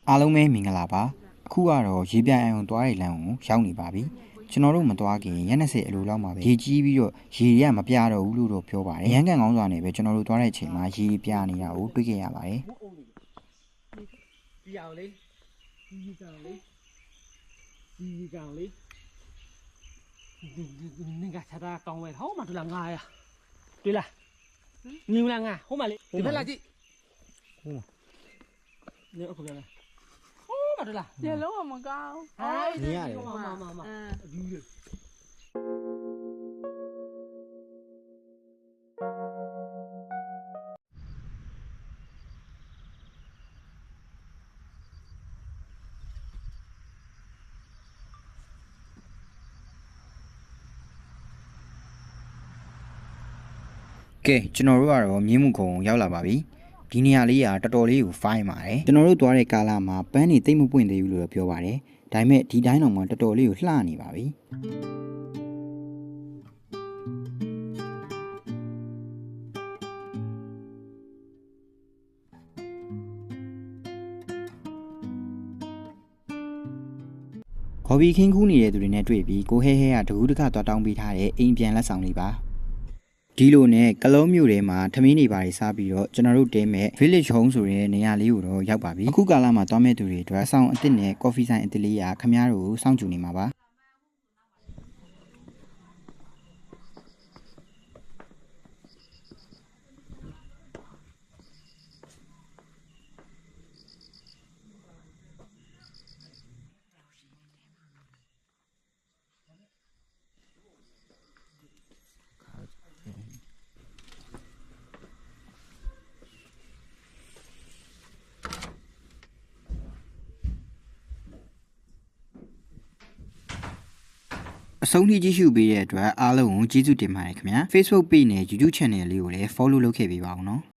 အားလုံးပဲမင်္ဂလာပါအခုကတော့ရေပြိုင်အောင်သွားတဲ့လမ်းကိုရောက်နေပါပြီကျွန်တော်တို့မသွားခင်ရက်20အလိုလောက်မှာပဲရေကြီးပြီးတော့ရေတွေကမပြတော့ဘူးလို့တော့ပြောပါတယ်ရန်ကန်ကောင်းစွာနဲ့ပဲကျွန်တော်တို့သွားတဲ့အချိန်မှာရေပြနေတာကိုတွေ့ခဲ့ရပါတယ်ဒီအောင်လေးဒီကောင်လေးနင်ကချက်တာကောင်းဝဲဟောမှာတို့လားငါရတွေ့လားမြင်လားငါဟိုမှာလေဒီဘက်လာကြည့်ဟိုမှာနေအခုပြန်လာဟိုမှာတို့လား ရေလုံးကမကောင်း နေရတယ်မဒီလေကဲကျွန်တော်တို့ကတော့မြင်းမှုခုံရောက်လာပါပြီဒီနေရာလေးကတော်တော်လေးကို fine ပါတယ်ကျွန်တော်တို့သွားတဲ့ကာလမှာပန်းနေတိတ်မပွင့်သေးဘူးလို့ပြောပါတယ်ဒါပေမဲ့ဒီတိုင်းတော့မှတော်တော်လေးကိုလှနေပါပြီခေါ်ပြီးခင်းကူးနေတဲ့သူတွေနဲ့တွေ့ပြီးကိုဟဲဟဲကတကူးတကသွားတောင်းပေးထားတဲ့အိမ်ပြန်လက်ဆောင်လေးပါဒီလိုနဲ့ကလုံးမြို့ထဲမှာထမင်းတွေပါစားပြီးတော့ကျွန်တော်တို့တဲမဲ့ village home ဆိုတဲ့နေရာလေးကိုတော့ရောက်ပါပြီအခုကာလမှာသွားမဲ့သူတွေအတွက်ဆောင်းအစ်စ်နဲ့ coffee ဆိုင်အစ်စ်လေးရာခမားတို့ကိုစောင့်ကြည့်နေမှာပါအဆုံးထိကြည့်ရှုပေးတဲ့အတွက်အားလုံးကိုကျေးဇူးတင်ပါတယ်ခင်ဗျာ Facebook page နဲ့ YouTube channel လေးကိုလည်း follow လုပ်ခဲ့ပေးပါဦးနော်